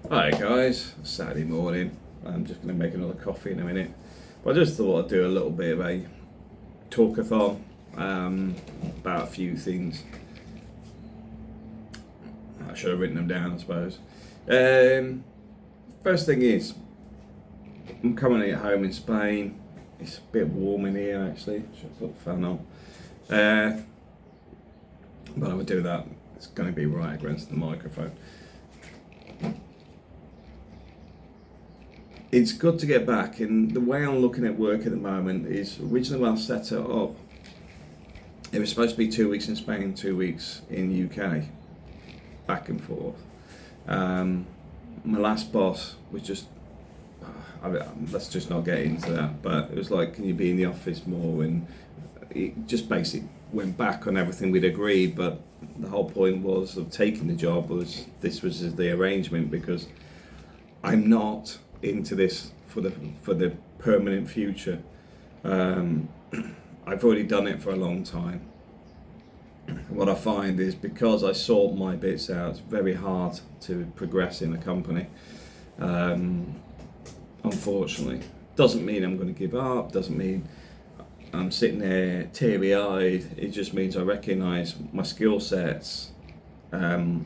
Hi guys, Saturday morning. I'm just going to make another coffee in a minute. But I just thought I'd do a little bit of a talkathon about a few things. I should have written them down, I suppose. First thing is, I'm currently at home in Spain. It's a bit warm in here actually. Should put the fan on. But I would do that. It's going to be right against the microphone. It's good to get back, and the way I'm looking at work at the moment is originally when I set it up, it was supposed to be 2 weeks in Spain, 2 weeks in UK, back and forth. My last boss was just, let's just not get into that, but it was like, can you be in the office more? And it just basically went back on everything we'd agreed, but the whole point was of taking the job was this was the arrangement, because I'm not into this for the permanent future. I've already done it for a long time. What I find is, because I sort my bits out, it's very hard to progress in a company. Unfortunately, doesn't mean I'm going to give up. Doesn't mean I'm sitting there teary-eyed. It just means I recognise my skill sets are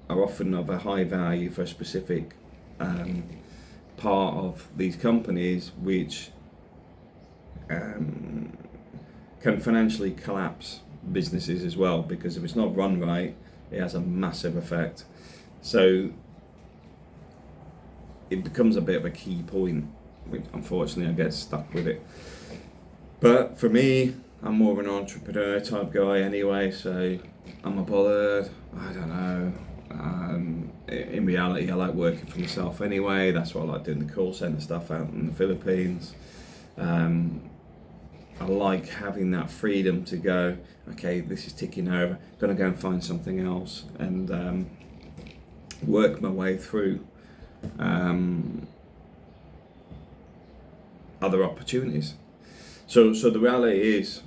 often of a high value for a specific part of these companies, which can financially collapse businesses as well, because if it's not run right, it has a massive effect. So it becomes a bit of a key point, which unfortunately I get stuck with it. But for me, I'm more of an entrepreneur type guy anyway, so I'm not bothered. I don't know. In reality, I like working for myself anyway. That's why I like doing the call centre stuff out in the Philippines. I like having that freedom to go, okay, this is ticking over, I'm going to go and find something else, and work my way through other opportunities. So the reality is,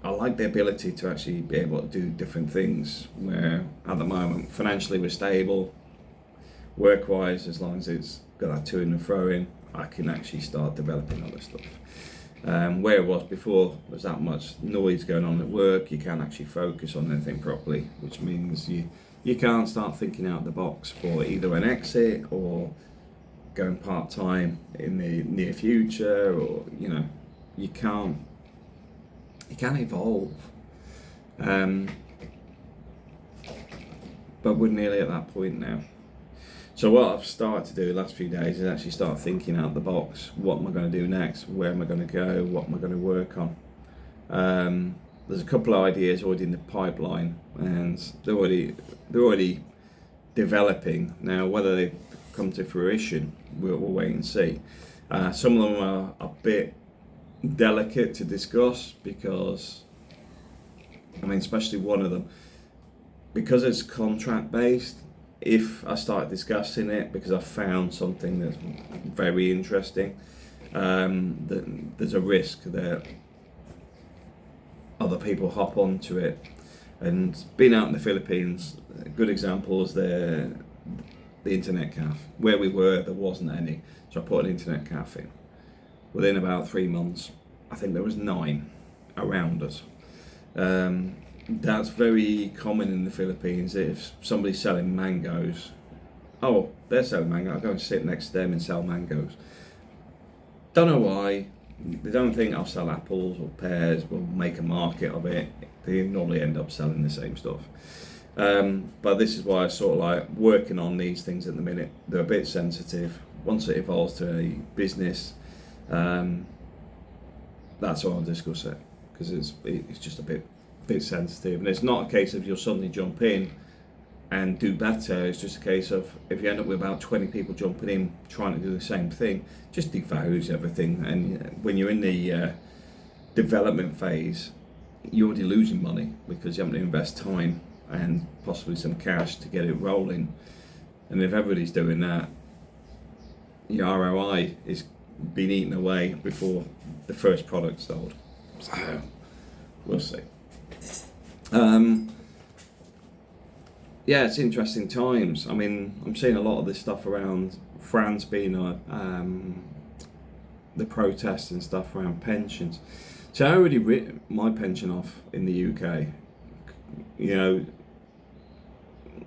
I like the ability to actually be able to do different things, where at the moment financially we're stable, work-wise, as long as it's got that to and fro in, I can actually start developing other stuff. Where it was before, there's that much noise going on at work, you can't actually focus on anything properly, which means you can't start thinking out the box for either an exit or going part-time in the near future, or you can't evolve. But we're nearly at that point now. So what I've started to do the last few days is actually start thinking out the box. What am I going to do next? Where am I going to go? What am I going to work on? There's a couple of ideas already in the pipeline, and they're already developing. Now, whether they come to fruition, we'll wait and see. Some of them are a bit delicate to discuss, because especially one of them, because it's contract based. If I start discussing it because I found something that's very interesting, there's a risk that other people hop onto it. And being out in the Philippines, a good example is the internet cafe. Where we were, there wasn't any, so I put an internet cafe in. Within about 3 months, I think there was 9 around us. That's very common in the Philippines. If somebody's selling mangoes, oh, they're selling mango, I'll go and sit next to them and sell mangoes. Don't know why. They don't think I'll sell apples or pears, we'll make a market of it. They normally end up selling the same stuff. But this is why I sort of like working on these things at the minute. They're a bit sensitive. Once it evolves to a business, that's why I'll discuss it, because it's just a bit sensitive, and it's not a case of you'll suddenly jump in and do better. It's just a case of, if you end up with about 20 people jumping in trying to do the same thing, just devalues everything. And when you're in the development phase, you're already losing money because you have to invest time and possibly some cash to get it rolling. And if everybody's doing that, your ROI is being eaten away before the first product's sold. So we'll see. yeah, it's interesting times. I mean, I'm seeing a lot of this stuff around France being the protests and stuff around pensions. So I already written my pension off in the UK. You know,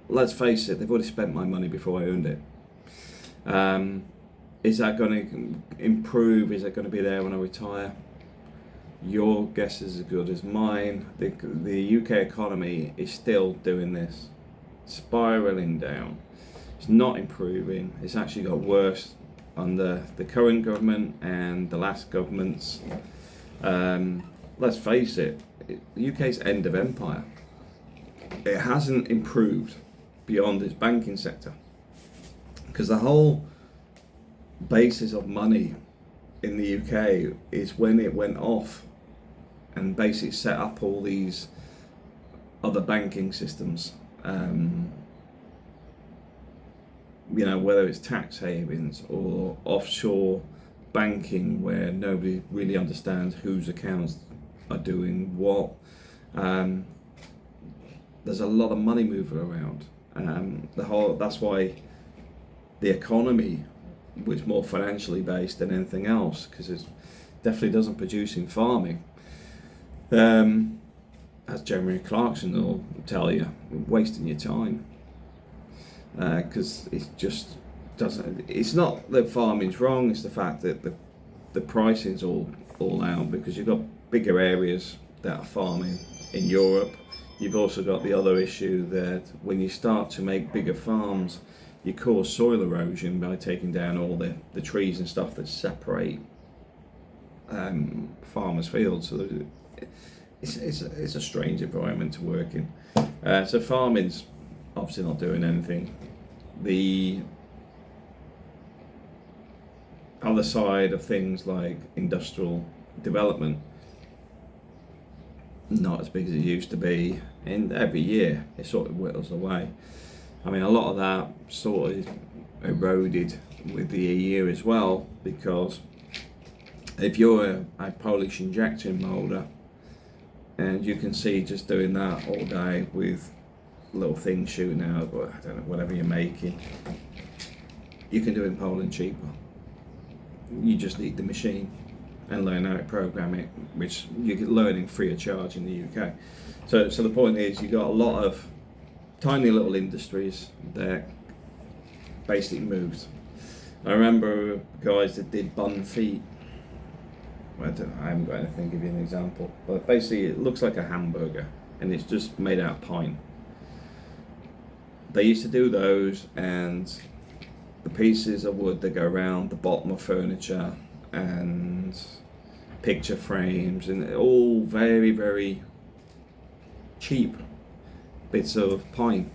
let's face it, they've already spent my money before I earned it. Is that going to improve? Is that going to be there when I retire? Your guess is as good as mine. The UK economy is still doing this, spiraling down. It's not improving. It's actually got worse under the current government and the last governments. Let's face it, the UK's end of empire. It hasn't improved beyond its banking sector, because the whole basis of money in the UK is when it went off and basically set up all these other banking systems. You know, whether it's tax havens or offshore banking where nobody really understands whose accounts are doing what. There's a lot of money moving around. That's why the economy was more financially based than anything else, because it definitely doesn't produce in farming. As Jeremy Clarkson will tell you, wasting your time. Because it just doesn't. It's not that farming's wrong. It's the fact that the pricing's all out, because you've got bigger areas that are farming in Europe. You've also got the other issue that when you start to make bigger farms, you cause soil erosion by taking down all the trees and stuff that separate farmers' fields. So it's a strange environment to work in. So farming's obviously not doing anything. The other side of things like industrial development, not as big as it used to be, and every year it sort of whittles away. I mean, a lot of that sort of eroded with the EU as well, because if you're a Polish injection moulder and you can see just doing that all day with little things shooting out, but I don't know, whatever you're making, you can do it in Poland cheaper. You just need the machine and learn how to program it, which you're learning free of charge in the UK. So the point is, you got a lot of tiny little industries that basically moved. I remember guys that did bun feet. I haven't got anything to give you an example, but basically it looks like a hamburger and it's just made out of pine. They used to do those, and the pieces of wood that go around the bottom of furniture and picture frames, and all very, very cheap bits of pine.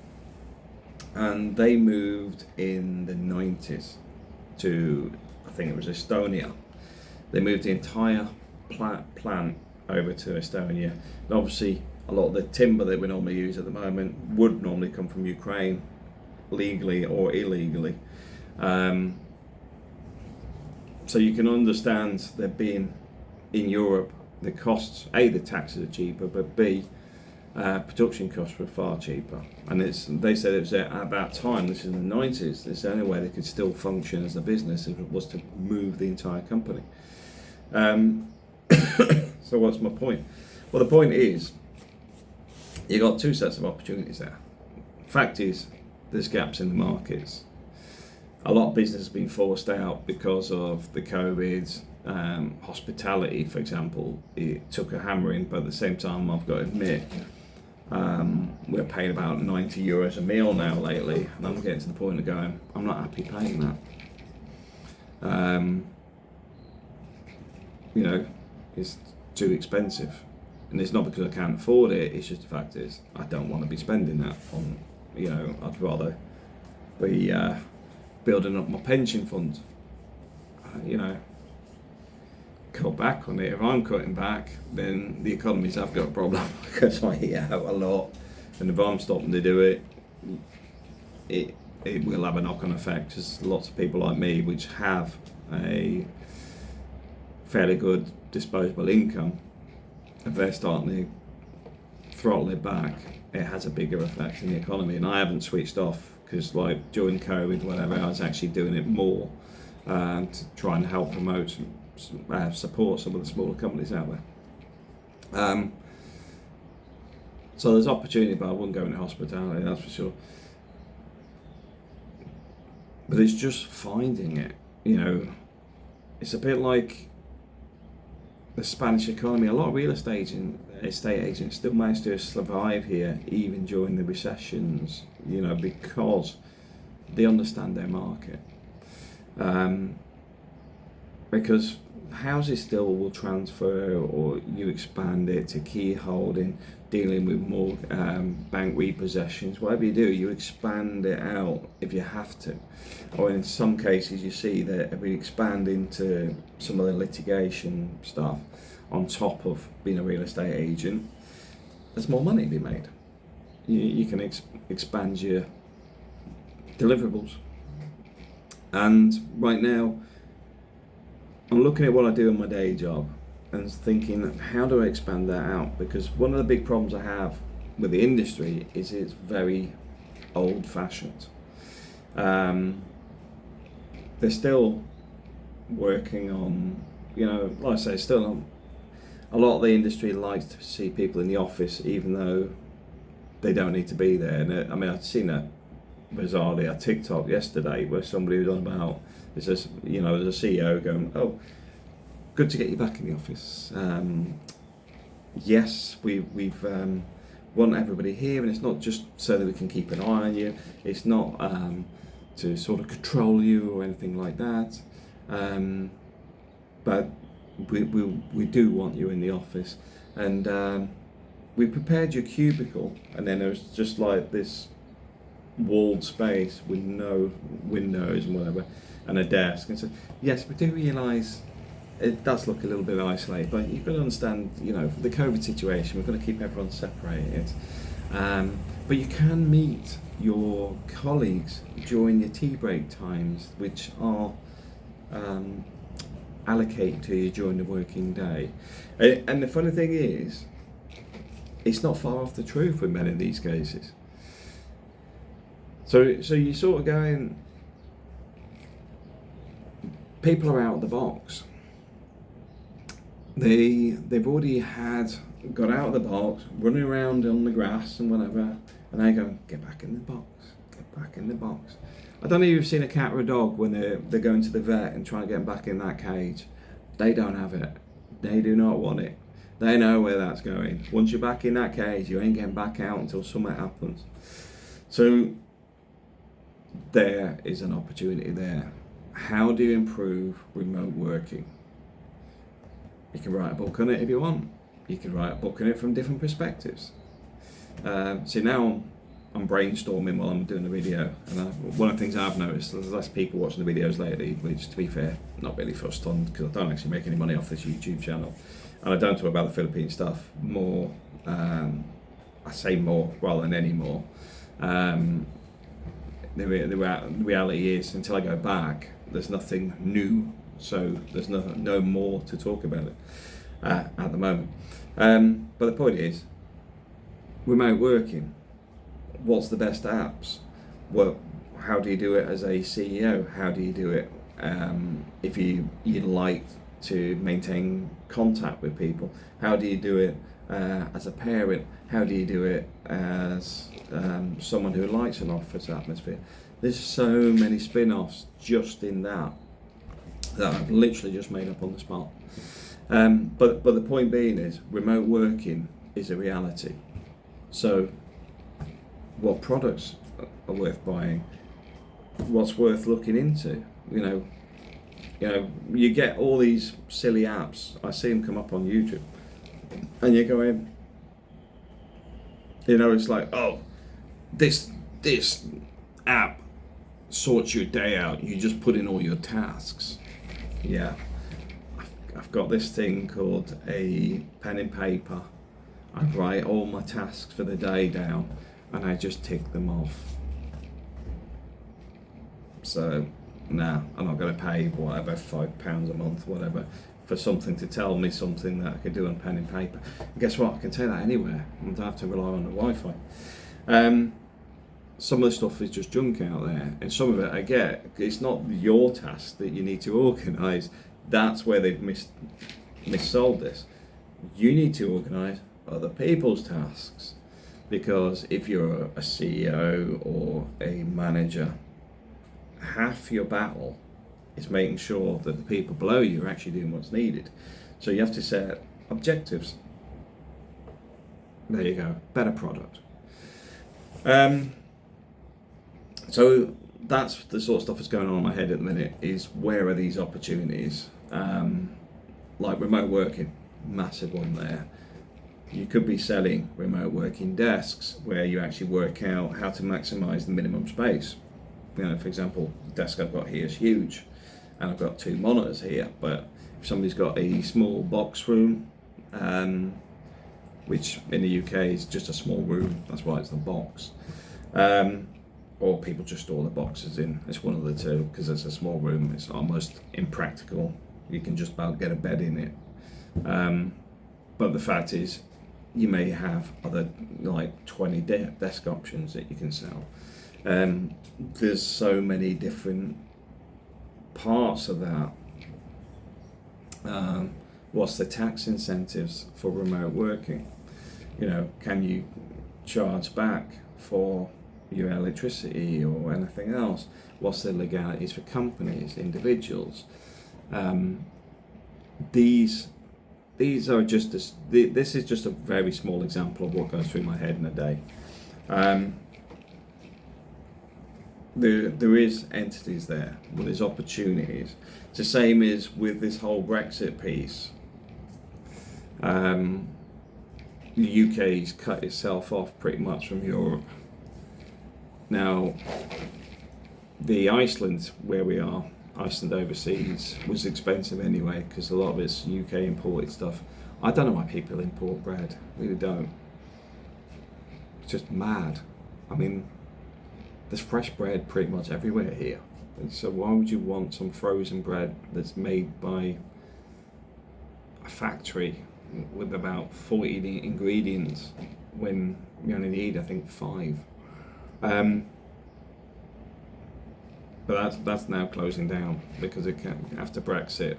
And they moved in the 90s to, I think it was Estonia. They moved the entire plant over to Estonia. And obviously, a lot of the timber that we normally use at the moment would normally come from Ukraine, legally or illegally. So you can understand that being in Europe, the costs, A, the taxes are cheaper, but B, production costs were far cheaper. And they said it was at that time, this is in the 90s, it's the only way they could still function as a business was to move the entire company. So what's my point? Well, the point is, you got two sets of opportunities there. Fact is, there's gaps in the markets. A lot of business has been forced out because of the COVID. Hospitality, for example, it took a hammering, but at the same time, I've got to admit, we're paying about €90 a meal now lately, and I'm getting to the point of going, I'm not happy paying that. You know, it's too expensive. And it's not because I can't afford it, it's just the fact is, I don't want to be spending that on, you know, I'd rather be building up my pension fund. You know, cut back on it. If I'm cutting back, then the economies have got a problem because I eat out a lot. And if I'm stopping to do it, it will have a knock-on effect, because lots of people like me, which have a fairly good disposable income, if they're starting to throttle it back, it has a bigger effect in the economy. And I haven't switched off because, like, during COVID, whatever, I was actually doing it more to try and help promote, support some of the smaller companies out there. So there's opportunity, but I wouldn't go into hospitality, that's for sure. But it's just finding it, It's a bit like the Spanish economy. A lot of real estate agents still manage to survive here, even during the recessions, because they understand their market. Because houses still will transfer, or you expand it to key holding, dealing with more bank repossessions. Whatever you do, you expand it out if you have to. Or in some cases, you see that we expand into some of the litigation stuff on top of being a real estate agent. There's more money to be made. You can expand your deliverables. And right now, I'm looking at what I do in my day job and thinking, how do I expand that out? Because one of the big problems I have with the industry is it's very old-fashioned. They're still working on, like I say, still a lot of the industry likes to see people in the office, even though they don't need to be there. And I've seen a bizarrely a TikTok yesterday where somebody was on about, there's a CEO going, "Oh, good to get you back in the office. Yes, we've want everybody here, and it's not just so that we can keep an eye on you. It's not to sort of control you or anything like that. But we do want you in the office, and we prepared your cubicle, and then there was just like this walled space with no windows and whatever, and a desk. And so, yes, we do realise it does look a little bit isolated, but you've got to understand, the COVID situation, we've got to keep everyone separated. But you can meet your colleagues during your tea break times, which are allocated to you during the working day. And the funny thing is, it's not far off the truth with many of these cases. So you sort of going, people are out of the box. They've already got out of the box, running around on the grass and whatever, and they go, get back in the box, get back in the box. I don't know if you've seen a cat or a dog when they're going to the vet and trying to get them back in that cage. They don't have it. They do not want it. They know where that's going. Once you're back in that cage, you ain't getting back out until something happens. So there is an opportunity there. How do you improve remote working? You can write a book on it if you want. You can write a book on it from different perspectives. See, now I'm brainstorming while I'm doing the video, and one of the things I've noticed, there's less people watching the videos lately, which, to be fair, not really fussed on, because I don't actually make any money off this YouTube channel, and I don't talk about the Philippine stuff more. I say more rather than any more. The reality is, until I go back, there's nothing new, so there's no more to talk about it at the moment. But the point is, remote working, what's the best apps? Well, how do you do it as a CEO? How do you do it if you like to maintain contact with people? How do you do it as a parent? How do you do it as someone who likes an office atmosphere? There's so many spin-offs just in that I've literally just made up on the spot. But the point being is, remote working is a reality. So what products are worth buying? What's worth looking into? You get all these silly apps. I see them come up on YouTube, and you're going, it's like, oh, this app sorts your day out. You just put in all your tasks. Yeah, I've got this thing called a pen and paper. I write all my tasks for the day down, and I just tick them off. So, I'm not going to pay whatever, £5 a month, whatever, for something to tell me something that I could do on pen and paper. And guess what? I can take that anywhere. I don't have to rely on the Wi-Fi. Some of the stuff is just junk out there, and some of it I get. It's not your task that you need to organise. That's where they've missold this. You need to organise other people's tasks, because if you're a CEO or a manager, half your battle is making sure that the people below you are actually doing what's needed. So you have to set objectives. There you go, better product. So that's the sort of stuff that's going on in my head at the minute, is where are these opportunities? Like remote working, massive one there. You could be selling remote working desks where you actually work out how to maximize the minimum space. You know, for example, the desk I've got here is huge, and I've got 2 monitors here, but if somebody's got a small box room, which in the UK is just a small room, that's why it's the box, or people just store the boxes in, it's one of the two, because it's a small room, it's almost impractical, you can just about get a bed in it. But the fact is, you may have other like 20 desk options that you can sell. There's so many different parts of that. What's the tax incentives for remote working? You know, can you charge back for your electricity or anything else? What's the legalities for companies, individuals? These are just this is just a very small example of what goes through my head in a day. There is entities there, well, there's opportunities. It's the same as with this whole Brexit piece. The UK's cut itself off pretty much from Europe. Now, the Iceland, where we are, Iceland overseas, was expensive anyway, because a lot of it's UK imported stuff. I don't know why people import bread, really don't. It's just mad. I mean, there's fresh bread pretty much everywhere here. And so why would you want some frozen bread that's made by a factory with about 40 ingredients when you only need, I think, 5? But that's now closing down, because after Brexit,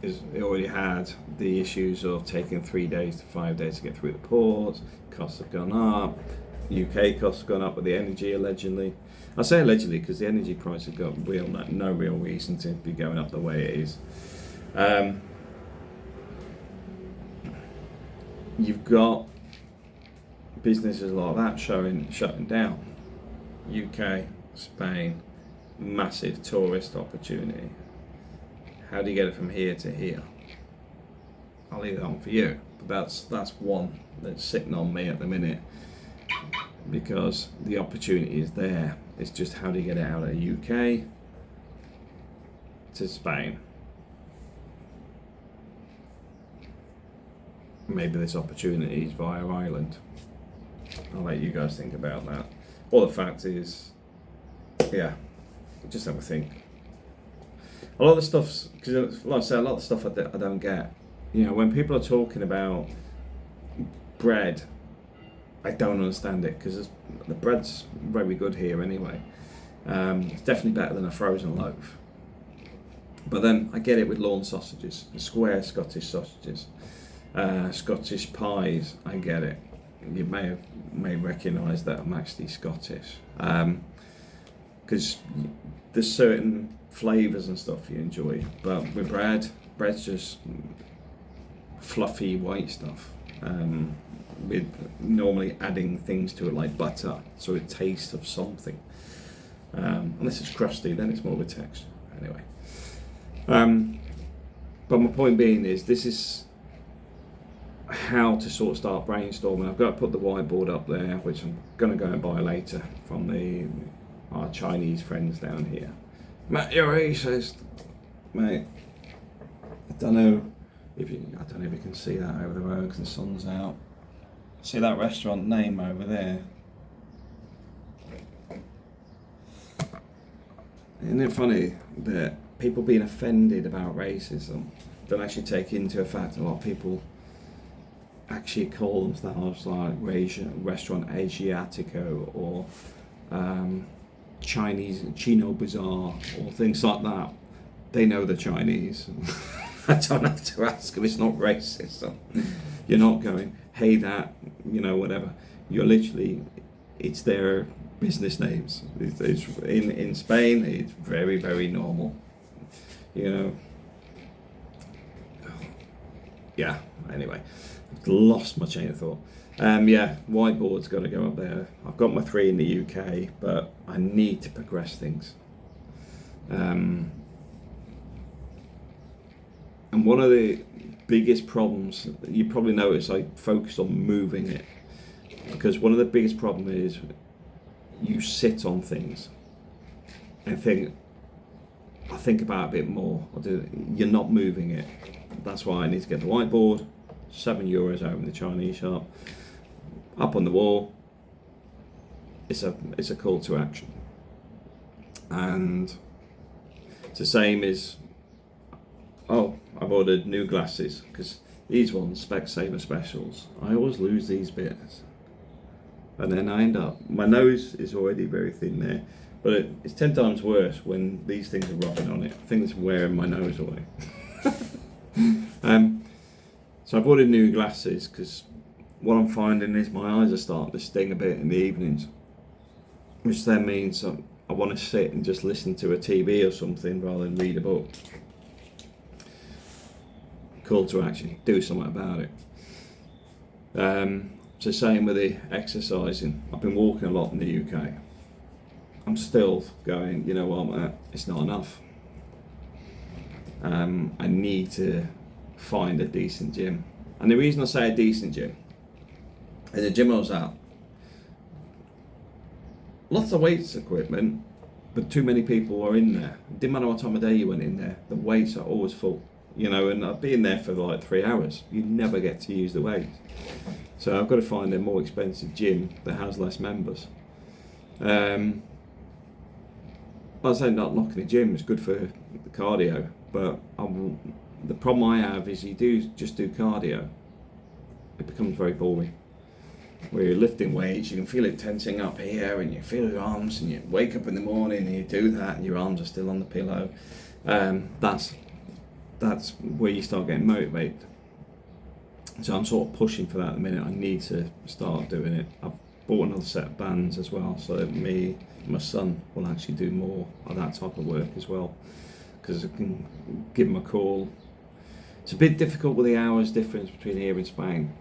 it already had the issues of taking 3 days to 5 days to get through the ports. Costs have gone up. UK costs have gone up with the energy, allegedly. I say allegedly because the energy price has got no real reason to be going up the way it is. You've got businesses like that shutting down. UK, Spain, massive tourist opportunity. How do you get it from here to here? I'll leave that one for you. But that's one that's sitting on me at the minute, because the opportunity is there. It's just how do you get it out of the UK to Spain? Maybe there's opportunities via Ireland. I'll let you guys think about that. Well, the fact is, yeah, just have a think. A lot of the stuff's, because like I say, a lot of the stuff I don't get. You know, when people are talking about bread, I don't understand it, because the bread's very good here anyway. It's definitely better than a frozen loaf. But then I get it with lawn sausages, square Scottish sausages, Scottish pies. I get it. You may recognise that I'm actually Scottish, because there's certain flavours and stuff you enjoy. But with bread's just fluffy white stuff. With normally adding things to it like butter, so it tastes of something. Unless it's crusty, then it's more of a texture. Anyway, but my point being is, this is how to sort of start brainstorming. I've got to put the whiteboard up there, which I'm going to go and buy later from our Chinese friends down here. Matt, you're racist, mate. I don't know if you can see that over the road because the sun's out. See that restaurant name over there? Isn't it funny that people being offended about racism don't actually take into effect a lot of people actually call themselves like restaurant Asiatico or Chinese Chino Bazaar or things like that. They know the Chinese. I don't have to ask them. It's not racist. So you're not going, hey, that, whatever. You're literally, it's their business names. It's in Spain, it's very, very normal. Yeah, anyway, lost my chain of thought. Whiteboard's got to go up there. I've got my 3 in the UK, but I need to progress things. And one of the biggest problems, you probably notice I focused on moving it, because one of the biggest problems is you sit on things and I think about it a bit more. You're not moving it. That's why I need to get the whiteboard, €7 over in the Chinese shop, up on the wall. It's a call to action. And it's the same as, I've ordered new glasses, because these ones, Specsaver Specials, I always lose these bits. And then I end up, my nose is already very thin there, but it's 10 times worse when these things are rubbing on it. I think it's wearing my nose away. So I've ordered new glasses, because what I'm finding is my eyes are starting to sting a bit in the evenings, which then means I want to sit and just listen to a TV or something rather than read a book. Call to action, do something about it. It's the same with the exercising. I've been walking a lot in the UK. I'm still going, you know what, it's not enough. I need to find a decent gym. And the reason I say a decent gym, in the gym I was at, lots of weights equipment, but too many people are in there. It didn't matter what time of day you went in there, the weights are always full. And I've been there for like 3 hours. You never get to use the weights. So I've got to find a more expensive gym that has less members. I say not knocking the gym, it's good for the cardio, but the problem I have is you just do cardio, it becomes very boring. Where you're lifting weights, you can feel it tensing up here, and you feel your arms, and you wake up in the morning and you do that, and your arms are still on the pillow. That's where you start getting motivated. So I'm sort of pushing for that at the minute. I need to start doing it. I've bought another set of bands as well, so that me and my son will actually do more of that type of work as well, because I can give him a call. It's a bit difficult with the hours difference between here and Spain,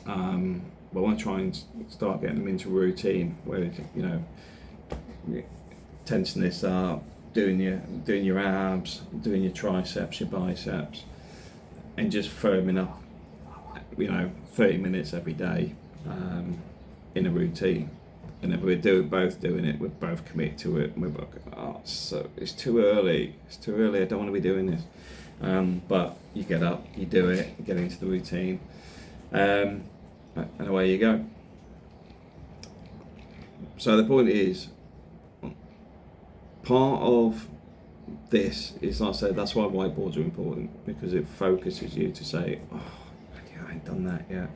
but I want to try and start getting them into a routine where tensing this up, doing your abs, doing your triceps, your biceps, and just firming up, 30 minutes every day in a routine. And if we're both doing it, we're both committed to it. We're both, so it's too early. I don't want to be doing this. But you get up, you do it, you get into the routine, and away you go. So the point is, part of this is, like I said, that's why whiteboards are important, because it focuses you to say, I ain't done that yet.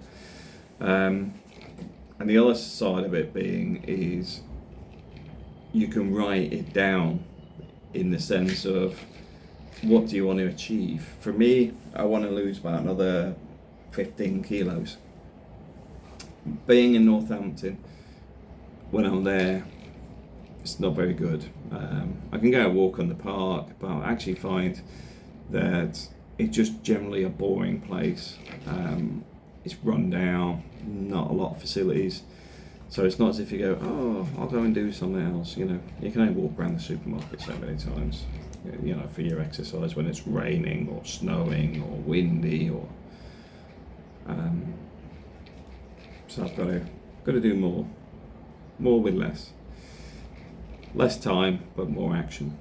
And the other side of it being is you can write it down in the sense of, what do you want to achieve? For me, I want to lose about another 15 kilos. Being in Northampton, when I'm there, it's not very good. I can go walk on the park, but I actually find that it's just generally a boring place. It's run down, not a lot of facilities. So it's not as if you go, I'll go and do something else. You can only walk around the supermarket so many times, for your exercise when it's raining or snowing or windy or. So I've got to do more with less. Less time, but more action.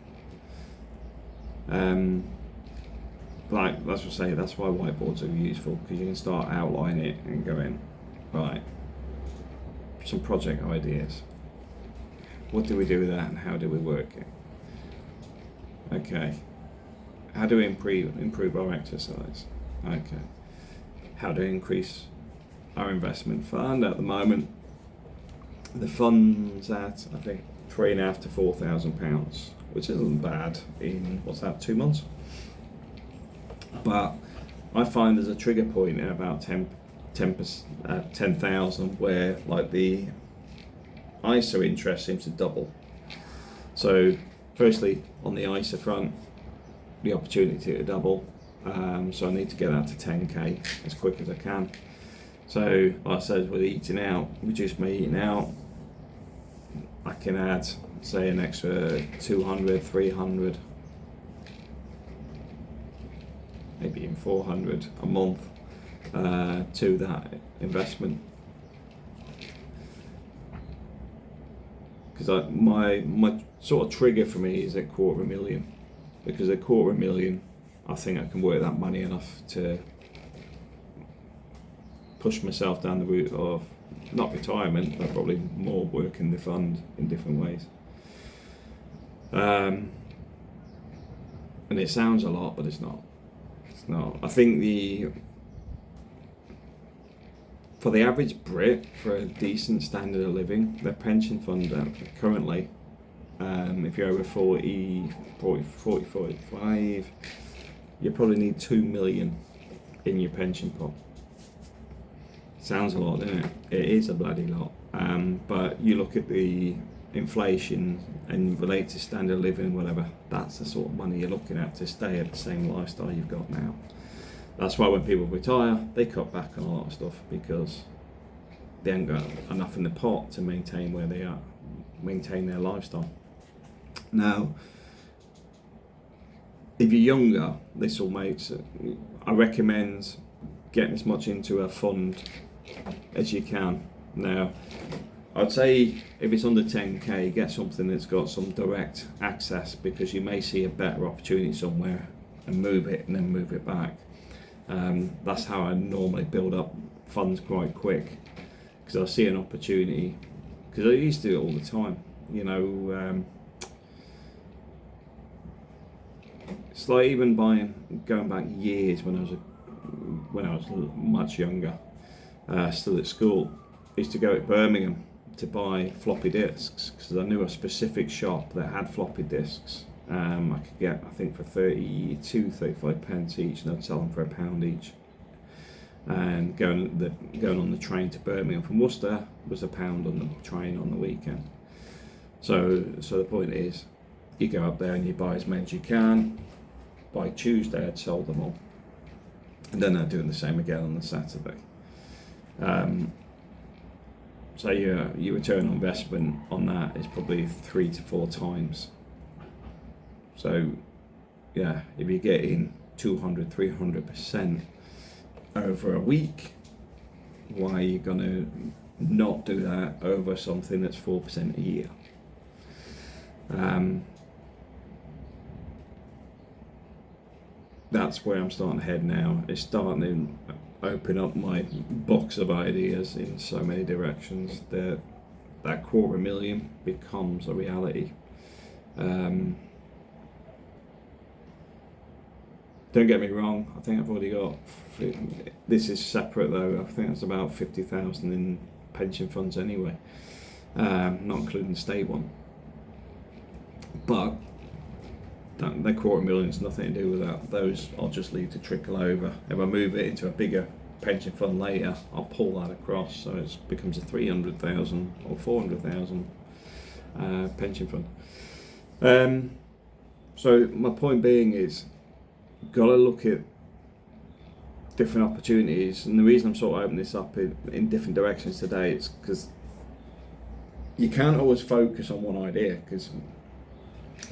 Like that's what I say. That's why whiteboards are useful, because you can start outlining it and going, right, some project ideas. What do we do with that, and how do we work it? Okay, How do we improve our exercise? Okay. How to increase our investment fund? At the moment, the fund's at, I think, £3,500 to £4,000, which isn't bad in, 2 months? But I find there's a trigger point at about 10,000 where like the ISA interest seems to double. So firstly, on the ISA front, the opportunity to double. So I need to get that to 10k as quick as I can. So like I said, with eating out, reduce my eating out, I can add, say, an extra 200, 300, maybe even 400 a month to that investment. Because my sort of trigger for me is at $250,000, because at $250,000 I think I can work that money enough to push myself down the route of not retirement, but probably more working the fund in different ways. And it sounds a lot, but it's not. It's not. I think for the average Brit, for a decent standard of living, their pension fund currently, if you're over 40, 45, you probably need 2 million in your pension pot. Sounds a lot, doesn't it? It is a bloody lot. But you look at the inflation and relate to standard of living, whatever, that's the sort of money you're looking at to stay at the same lifestyle you've got now. That's why when people retire, they cut back on a lot of stuff, because they haven't got enough in the pot to maintain where they are, maintain their lifestyle. Now, if you're younger, this will make, I recommend getting as much into a fund as you can. Now, I'd say if it's under 10k, get something that's got some direct access, because you may see a better opportunity somewhere and move it and then move it back. That's how I normally build up funds quite quick, because I see an opportunity, because I used to do it all the time, you know. It's like even going back years when I was much younger, still at school, I used to go to Birmingham to buy floppy disks, because I knew a specific shop that had floppy disks. I could get, I think, for 35 pence each, and I'd sell them for £1 each. And going on the train to Birmingham from Worcester was £1 on the train on the weekend. So the point is, you go up there and you buy as many as you can. By Tuesday, I'd sold them all, and then I'd do the same again on the Saturday. So your return on investment on that is probably 3 to 4 times. So yeah, if you're getting 200, 300% over a week, why are you going to not do that over something that's 4% a year? That's where I'm starting to head now. It's starting to open up my box of ideas in so many directions that $250,000 becomes a reality. Don't get me wrong, I think I've already got, this is separate though, I think it's about 50,000 in pension funds anyway, not including the state one. But that $250,000's nothing to do with that. Those I'll just leave to trickle over. If I move it into a bigger pension fund later, I'll pull that across, so it becomes a 300,000 or 400,000 pension fund. So my point being is, got to look at different opportunities, and the reason I'm sort of opening this up in different directions today is because you can't always focus on one idea, because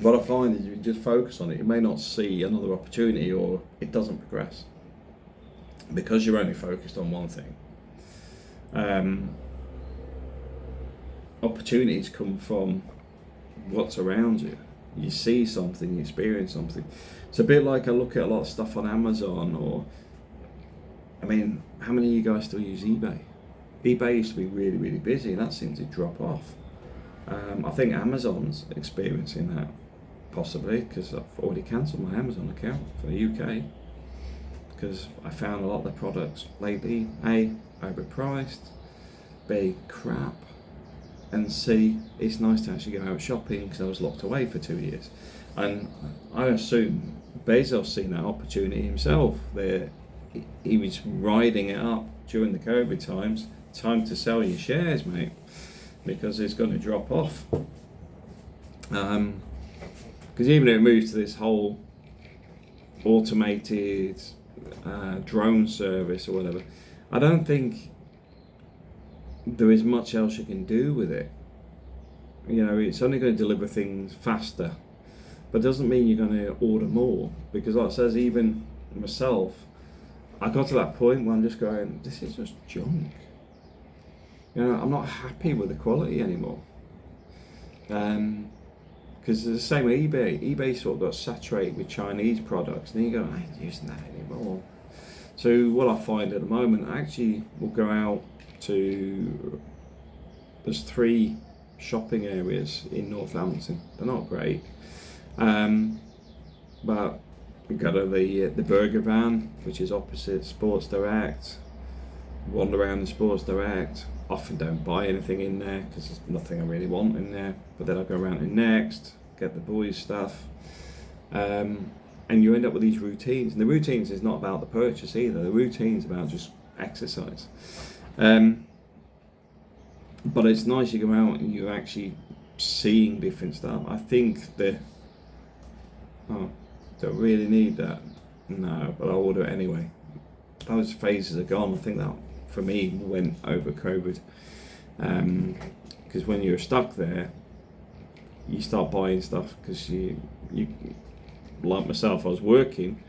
what I find is you just focus on it, you may not see another opportunity, or it doesn't progress because you're only focused on one thing. Opportunities come from what's around you. You see something, you experience something. It's a bit like I look at a lot of stuff on Amazon, or, I mean, how many of you guys still use eBay? eBay used to be really, really busy, and that seems to drop off. I think Amazon's experiencing that. possibly, because I've already cancelled my Amazon account for the UK, because I found a lot of the products lately, A, overpriced, B, crap, and C, it's nice to actually go out shopping because I was locked away for 2 years. And I assume Bezos seen that opportunity himself. He was riding it up during the COVID times. Time to sell your shares, mate, because it's going to drop off. Because even if it moves to this whole automated drone service or whatever, I don't think there is much else you can do with it. You know, it's only going to deliver things faster, but it doesn't mean you're going to order more, because like I says, even myself, I got to that point where I'm just going, this is just junk. You know, I'm not happy with the quality anymore. Because it's the same with eBay. eBay sort of got saturated with Chinese products, and you go, I ain't using that anymore. So what I find at the moment, I actually will go out to, there's 3 shopping areas in Northampton. They're not great, but we go to the Burger Van, which is opposite Sports Direct. Wander around the Sports Direct. Often don't buy anything in there because there's nothing I really want in there. But then I go around to Next, get the boys' stuff, and you end up with these routines. And the routines is not about the purchase either. The routine's about just exercise. But it's nice you go out and you're actually seeing different stuff. I think don't really need that. No, but I'll order it anyway. Those phases are gone. I think that for me went over COVID, because when you're stuck there, you start buying stuff because you like myself, I was working,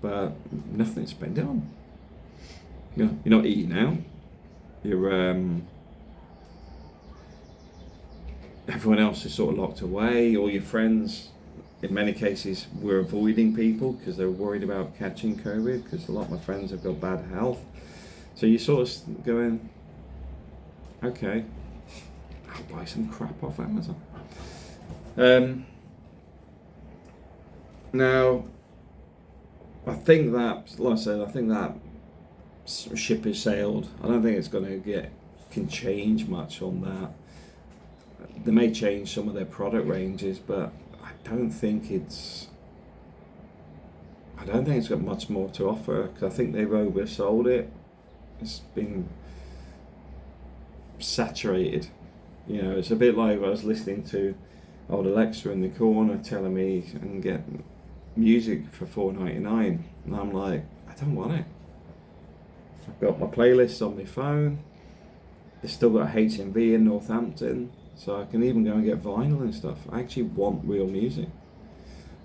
but nothing to spend it on. You know, you're not eating out. You're everyone else is sort of locked away. All your friends, in many cases, were avoiding people because they're worried about catching COVID, because a lot of my friends have got bad health. So you sort of going, okay, I'll buy some crap off Amazon. Now, I think that, like I said, I think that ship has sailed. I don't think it's going to can change much on that. They may change some of their product ranges, but I don't think it's got much more to offer, because I think they've oversold it. It's been saturated. You know, it's a bit like I was listening to old Alexa in the corner telling me I can get music for $4.99, and I'm like, I don't want it. I've got my playlists on my phone. They've still got HMV in Northampton, so I can even go and get vinyl and stuff. I actually want real music.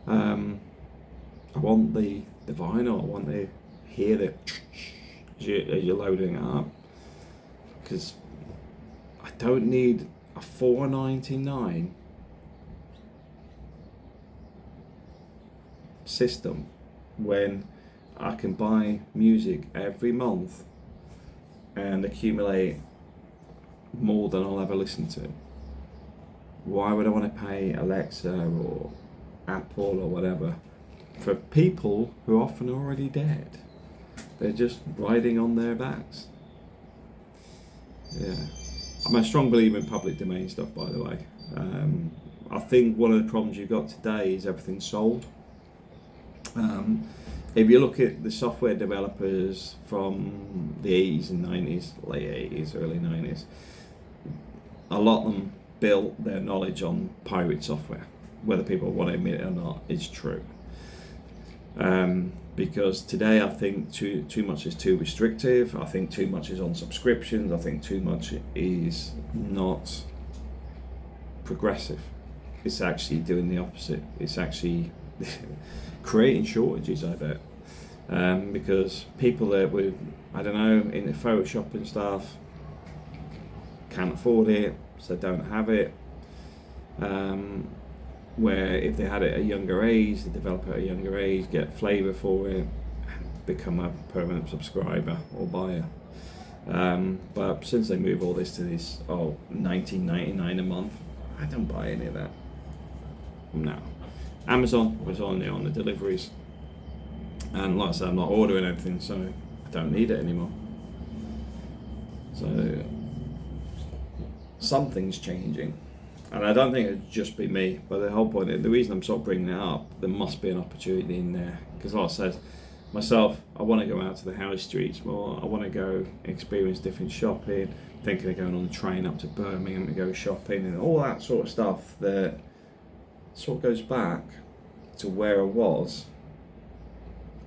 I want the vinyl. I want to hear the as you're loading it up, because I don't need a $4.99 system when I can buy music every month and accumulate more than I'll ever listen to. Why would I want to pay Alexa or Apple or whatever for people who are often already dead? They're just riding on their backs. Yeah. I'm a strong believer in public domain stuff, by the way. I think one of the problems you've got today is everything's sold. If you look at the software developers from the 80s and 90s, late 80s, early 90s, a lot of them built their knowledge on pirate software. Whether people want to admit it or not, it's true. Because today I think too much is too restrictive. I think too much is on subscriptions. I think too much is not progressive. It's actually doing the opposite. It's actually creating shortages, I bet. Because people that were, I don't know, into Photoshop and stuff can't afford it, so don't have it. Where if they had it at a younger age, the developer at a younger age, get flavour for it, become a permanent subscriber or buyer. But since they move all this to this $19.99 a month, I don't buy any of that. No. Amazon was only on the deliveries, and like I said, I'm not ordering anything, so I don't need it anymore. So something's changing, and I don't think it'd just be me. But the whole point, the reason I'm sort of bringing it up, there must be an opportunity in there, because like I said, myself, I want to go out to the high streets more. I want to go experience different shopping. Thinking of going on the train up to Birmingham to go shopping and all that sort of stuff that sort of goes back to where I was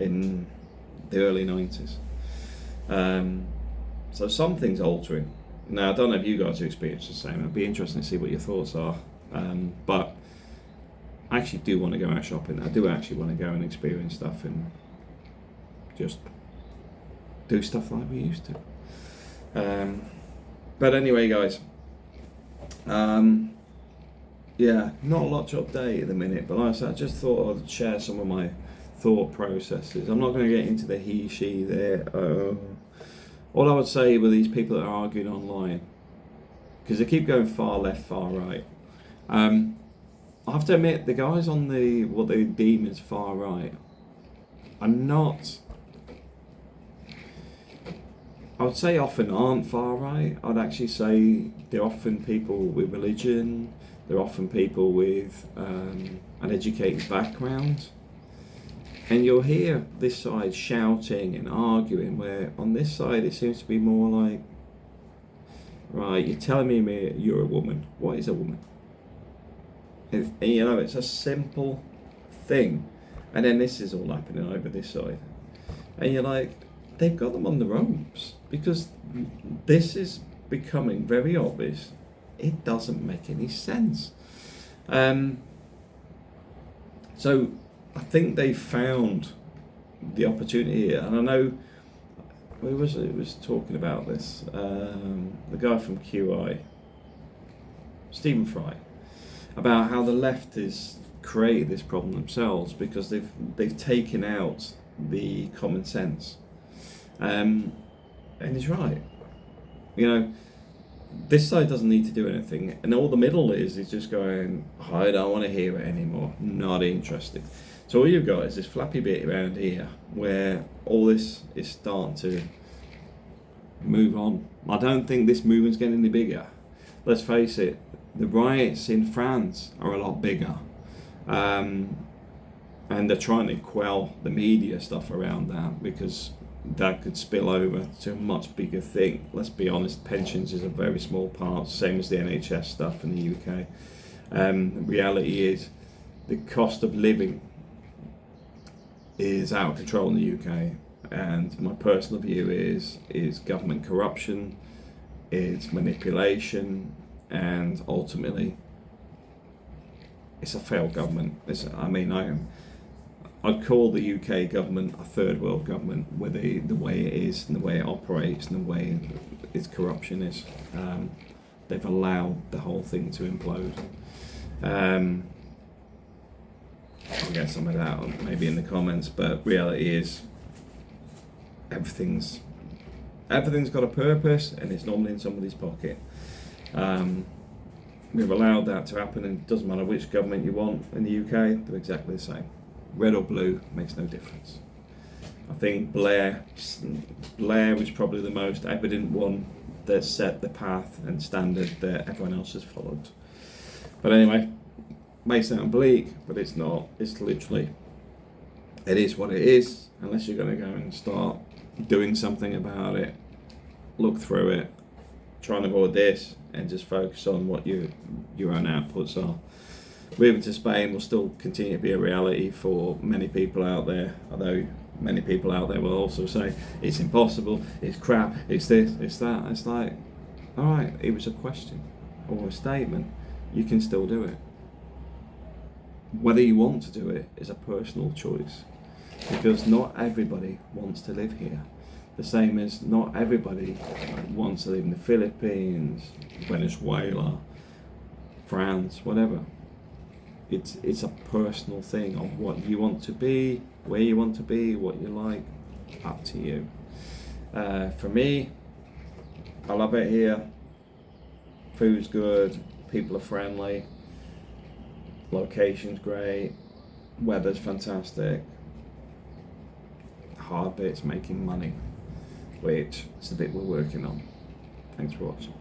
in the early 90s. So something's altering. Now, I don't know if you guys have experienced the same. It'd be interesting to see what your thoughts are. But I actually do want to go out shopping. I do actually want to go and experience stuff and just do stuff like we used to. But anyway, guys, yeah, not a lot to update at the minute, but like I said, I just thought I'd share some of my thought processes. I'm not going to get into the he, she, there. All I would say with these people that are arguing online, because they keep going far left, far right. I have to admit, the guys on the what they deem as far right are not. I would say often aren't far right. I'd actually say they're often people with religion. They're often people with an educated background. And you'll hear this side shouting and arguing, where on this side it seems to be more like, right, you're telling me you're a woman. What is a woman? And you know, it's a simple thing. And then this is all happening over this side. And you're like, they've got them on the ropes, because this is becoming very obvious. It doesn't make any sense. So I think they found the opportunity here, and I know who was it was talking about this? The guy from QI, Stephen Fry, about how the left has created this problem themselves because they've taken out the common sense. And he's right. You know, this side doesn't need to do anything, and all the middle is just going, I don't want to hear it anymore, not interested. So all you've got is this flappy bit around here where all this is starting to move on. I don't think this movement's getting any bigger. Let's face it, the riots in France are a lot bigger. And they're trying to quell the media stuff around that, because that could spill over to a much bigger thing. Let's be honest, pensions is a very small part, same as the NHS stuff in the UK. The reality is the cost of living is out of control in the UK, and my personal view is government corruption, it's manipulation, and ultimately it's a failed government. I'd call the UK government a third world government, with the way it is and the way it operates and the way its corruption is. They've allowed the whole thing to implode. I'll get some of that maybe in the comments, but reality is everything's got a purpose, and it's normally in somebody's pocket. We've allowed that to happen, and it doesn't matter which government you want in the UK, they're exactly the same. Red or blue makes no difference. I think Blair was probably the most evident one that set the path and standard that everyone else has followed. But anyway, may sound bleak, but it's not. It's literally, it is what it is, unless you're going to go and start doing something about it, look through it, try and avoid this, and just focus on what your own outputs are. Moving to Spain will still continue to be a reality for many people out there, although many people out there will also say it's impossible, it's crap, it's this, it's that. It's like, alright, it was a question or a statement, you can still do it. Whether you want to do it is a personal choice, because not everybody wants to live here. The same as not everybody wants to live in the Philippines, Venezuela, France, whatever. It's a personal thing of what you want to be, where you want to be, what you like, up to you. For me, I love it here. Food's good, people are friendly, location's great, weather's fantastic. Hard bit's making money, which is the bit we're working on. Thanks for watching.